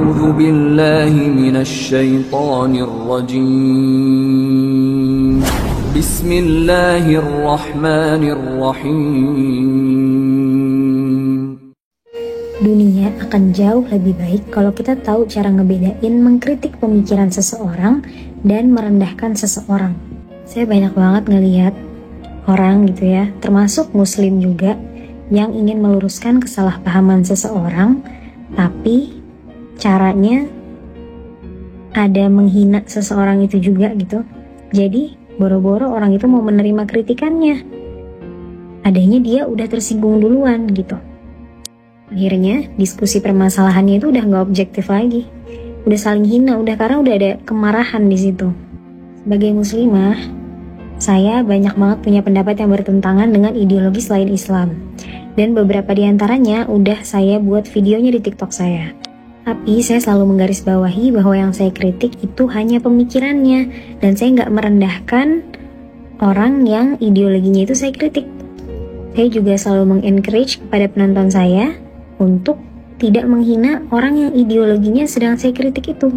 أعوذ بالله من الشيطان الرجيم بسم الله الرحمن الرحيم. Dunia akan jauh lebih baik kalau kita tahu cara ngebedain mengkritik pemikiran seseorang dan merendahkan seseorang. Saya banyak banget ngelihat orang gitu ya, termasuk muslim juga, yang ingin meluruskan kesalahpahaman seseorang, tapi caranya ada menghina seseorang itu juga gitu. Jadi boro-boro orang itu mau menerima kritikannya, adanya dia udah tersinggung duluan gitu. Akhirnya diskusi permasalahannya itu udah nggak objektif lagi, udah saling hina, karena udah ada kemarahan di situ. Sebagai muslimah, saya banyak banget punya pendapat yang bertentangan dengan ideologi selain Islam, dan beberapa diantaranya udah saya buat videonya di TikTok saya. Tapi saya selalu menggarisbawahi bahwa yang saya kritik itu hanya pemikirannya, dan saya nggak merendahkan orang yang ideologinya itu saya kritik. Saya juga selalu mengencourage kepada penonton saya untuk tidak menghina orang yang ideologinya sedang saya kritik itu.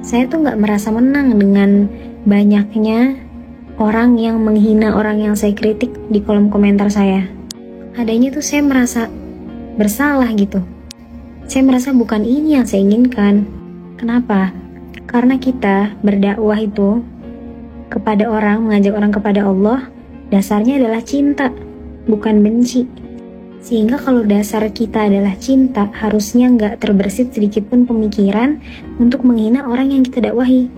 Saya tuh nggak merasa menang dengan banyaknya orang yang menghina orang yang saya kritik di kolom komentar saya. Adanya tuh saya merasa bersalah gitu. Saya merasa bukan ini yang saya inginkan. Kenapa? Karena kita berdakwah itu kepada orang, mengajak orang kepada Allah, dasarnya adalah cinta, bukan benci. Sehingga kalau dasar kita adalah cinta, harusnya nggak terbersit sedikit pun pemikiran untuk menghina orang yang kita dakwahi.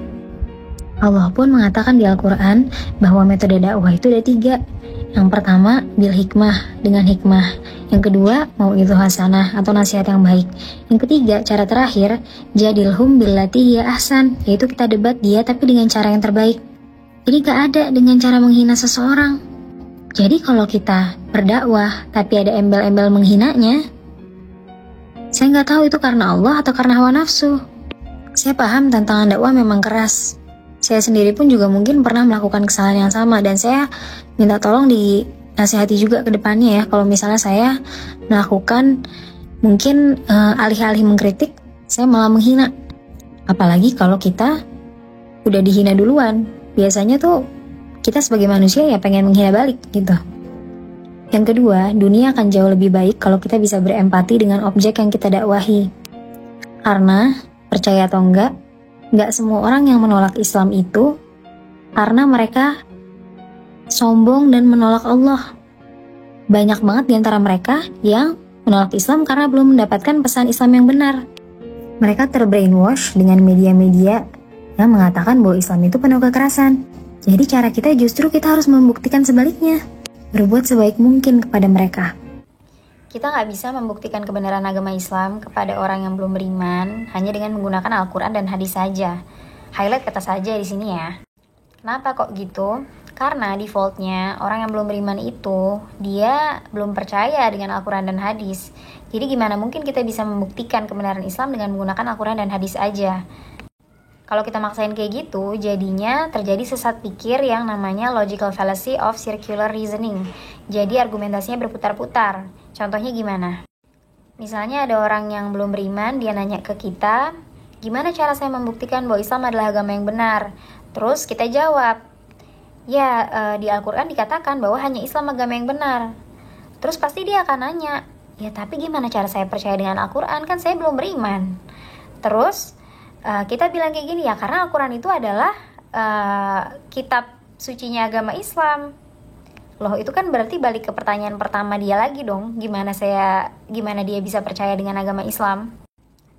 Allah pun mengatakan di Al-Quran bahwa metode dakwah itu ada 3. Yang pertama, bil hikmah, dengan hikmah. Yang kedua, mau'idhah hasanah atau nasihat yang baik. Yang ketiga, cara terakhir, jadilhum billati hiya ahsan, yaitu kita debat dia tapi dengan cara yang terbaik. Jadi gak ada dengan cara menghina seseorang. Jadi kalau kita berdakwah tapi ada embel-embel menghinanya, saya nggak tahu itu karena Allah atau karena hawa nafsu. Saya paham tantangan dakwah memang keras. Saya sendiri pun juga mungkin pernah melakukan kesalahan yang sama, dan saya minta tolong dinasihati juga ke depannya ya. Kalau misalnya saya melakukan mungkin alih-alih mengkritik, saya malah menghina. Apalagi kalau kita udah dihina duluan. Biasanya tuh kita sebagai manusia ya pengen menghina balik gitu. Yang kedua, dunia akan jauh lebih baik kalau kita bisa berempati dengan objek yang kita dakwahi. Karena, percaya atau enggak semua orang yang menolak Islam itu karena mereka sombong dan menolak Allah. Banyak banget di antara mereka yang menolak Islam karena belum mendapatkan pesan Islam yang benar. Mereka terbrainwash dengan media-media yang mengatakan bahwa Islam itu penuh kekerasan. Jadi cara kita justru kita harus membuktikan sebaliknya, berbuat sebaik mungkin kepada mereka. Kita nggak bisa membuktikan kebenaran agama Islam kepada orang yang belum beriman hanya dengan menggunakan Al-Quran dan hadis saja. Highlight kata saja di sini ya. Kenapa kok gitu? Karena defaultnya orang yang belum beriman itu dia belum percaya dengan Al-Quran dan hadis. Jadi gimana mungkin kita bisa membuktikan kebenaran Islam dengan menggunakan Al-Quran dan hadis aja? Kalau kita maksain kayak gitu, jadinya terjadi sesat pikir yang namanya logical fallacy of circular reasoning. Jadi argumentasinya berputar-putar. Contohnya gimana? Misalnya ada orang yang belum beriman, dia nanya ke kita, gimana cara saya membuktikan bahwa Islam adalah agama yang benar? Terus kita jawab, ya di Al-Quran dikatakan bahwa hanya Islam agama yang benar. Terus pasti dia akan nanya, ya tapi gimana cara saya percaya dengan Al-Quran? Kan saya belum beriman. Terus kita bilang kayak gini, ya karena Al-Quran itu adalah kitab sucinya agama Islam. Loh, itu kan berarti balik ke pertanyaan pertama dia lagi dong, gimana dia bisa percaya dengan agama Islam?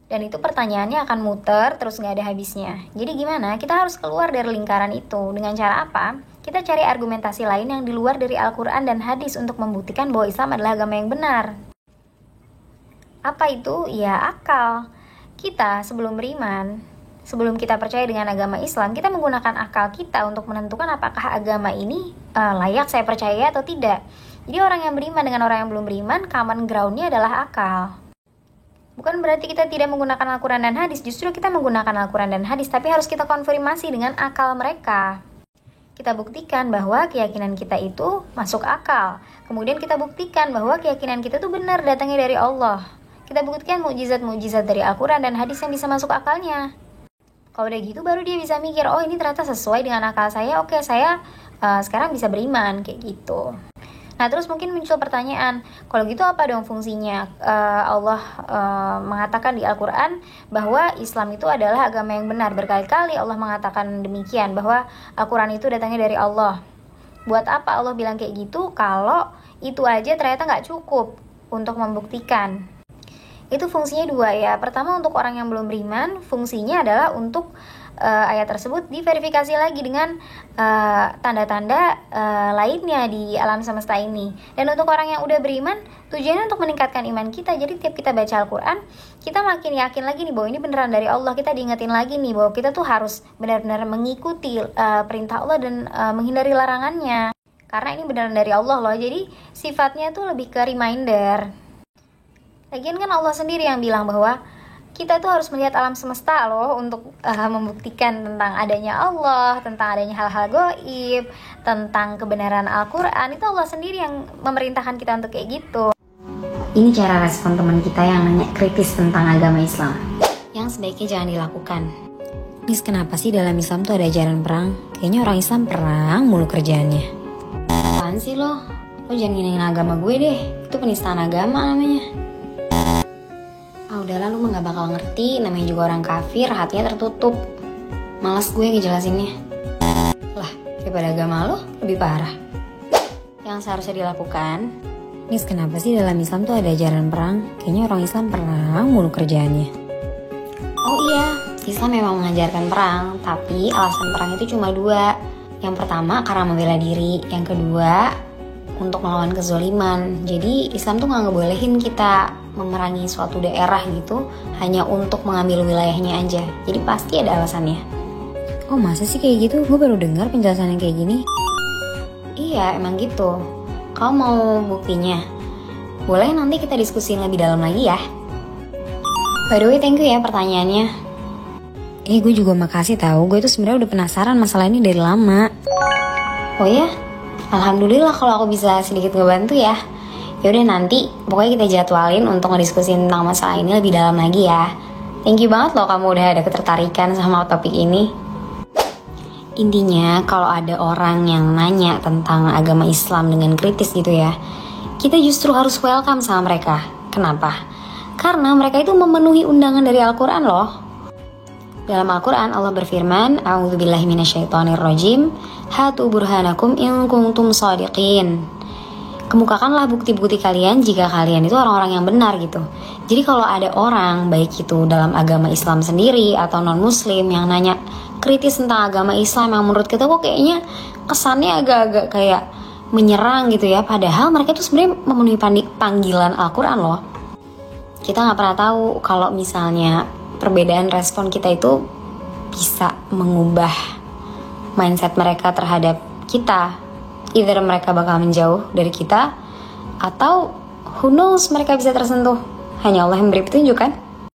Dan itu pertanyaannya akan muter terus gak ada habisnya. Jadi gimana? Kita harus keluar dari lingkaran itu. Dengan cara apa? Kita cari argumentasi lain yang di luar dari Al-Quran dan hadis untuk membuktikan bahwa Islam adalah agama yang benar. Apa itu? Ya akal. Kita sebelum beriman, sebelum kita percaya dengan agama Islam, kita menggunakan akal kita untuk menentukan apakah agama ini layak saya percaya atau tidak. Jadi orang yang beriman dengan orang yang belum beriman, common ground-nya adalah akal. Bukan berarti kita tidak menggunakan Al-Quran dan hadis, justru kita menggunakan Al-Quran dan hadis, tapi harus kita konfirmasi dengan akal mereka. Kita buktikan bahwa keyakinan kita itu masuk akal. Kemudian kita buktikan bahwa keyakinan kita itu benar datangnya dari Allah. Kita buktikan mukjizat-mukjizat dari Al-Quran dan hadis yang bisa masuk akalnya. Kalau udah gitu baru dia bisa mikir, oh ini ternyata sesuai dengan akal saya, oke saya sekarang bisa beriman, kayak gitu. Nah terus mungkin muncul pertanyaan, kalau gitu apa dong fungsinya? Allah mengatakan di Al-Quran bahwa Islam itu adalah agama yang benar. Berkali-kali Allah mengatakan demikian, bahwa Al-Quran itu datangnya dari Allah. Buat apa Allah bilang kayak gitu kalau itu aja ternyata gak cukup untuk membuktikan? Itu fungsinya dua ya. Pertama untuk orang yang belum beriman, fungsinya adalah untuk ayat tersebut diverifikasi lagi dengan tanda-tanda lainnya di alam semesta ini. Dan untuk orang yang udah beriman, tujuannya untuk meningkatkan iman kita. Jadi tiap kita baca Al-Quran, kita makin yakin lagi nih bahwa ini beneran dari Allah. Kita diingetin lagi nih bahwa kita tuh harus benar-benar mengikuti perintah Allah dan menghindari larangannya. Karena ini beneran dari Allah loh. Jadi sifatnya tuh lebih ke reminder. Lagian kan Allah sendiri yang bilang bahwa kita tuh harus melihat alam semesta loh untuk membuktikan tentang adanya Allah, tentang adanya hal-hal gaib, tentang kebenaran Al-Quran. Itu Allah sendiri yang memerintahkan kita untuk kayak gitu. Ini cara respon teman kita yang nanya kritis tentang agama Islam, yang sebaiknya jangan dilakukan. Miss, kenapa sih dalam Islam tuh ada ajaran perang? Kayaknya orang Islam perang mulu kerjaannya. Apaan sih lo? Lo jangan nginain agama gue deh. Itu penistaan agama namanya. Udahlah, lu mah gak bakal ngerti. Namanya juga orang kafir, hatinya tertutup. Malas gue ngejelasinnya. Lah, daripada agama lo lebih parah. Yang seharusnya dilakukan, Nis, kenapa sih dalam Islam tuh ada ajaran perang? Kayaknya orang Islam perang mulu kerjaannya. Oh iya, Islam memang mengajarkan perang, tapi alasan perang itu cuma dua. Yang pertama karena membela diri, yang kedua untuk melawan kezoliman. Jadi Islam tuh gak ngebolehin kita memerangi suatu daerah gitu hanya untuk mengambil wilayahnya aja. Jadi pasti ada alasannya. Oh masa sih kayak gitu? Gue baru dengar penjelasan yang kayak gini. Iya emang gitu. Kau mau buktinya? Boleh nanti kita diskusiin lebih dalam lagi ya. By the way, thank you ya pertanyaannya. Gue juga makasih tahu. Gue tuh sebenarnya udah penasaran masalah ini dari lama. Oh ya? Alhamdulillah kalau aku bisa sedikit ngebantu ya. Yaudah nanti pokoknya kita jadwalin untuk ngediskusin tentang masalah ini lebih dalam lagi ya. Thank you banget loh kamu udah ada ketertarikan sama topik ini. Intinya kalau ada orang yang nanya tentang agama Islam dengan kritis gitu ya, kita justru harus welcome sama mereka. Kenapa? Karena mereka itu memenuhi undangan dari Al-Quran loh. Dalam Al-Quran Allah berfirman, A'udzubillahi minasyaitonirrajim, hatu burhanakum in kuntum shadiqin. Kemukakanlah bukti-bukti kalian jika kalian itu orang-orang yang benar gitu. Jadi kalau ada orang, baik itu dalam agama Islam sendiri atau non-muslim yang nanya kritis tentang agama Islam yang menurut kita kok kayaknya kesannya agak-agak kayak menyerang gitu ya. Padahal mereka tuh sebenarnya memenuhi panggilan Al-Quran loh. Kita gak pernah tahu kalau misalnya perbedaan respon kita itu bisa mengubah mindset mereka terhadap kita. Either mereka bakal menjauh dari kita, atau who knows mereka bisa tersentuh. Hanya Allah yang beri petunjuk kan.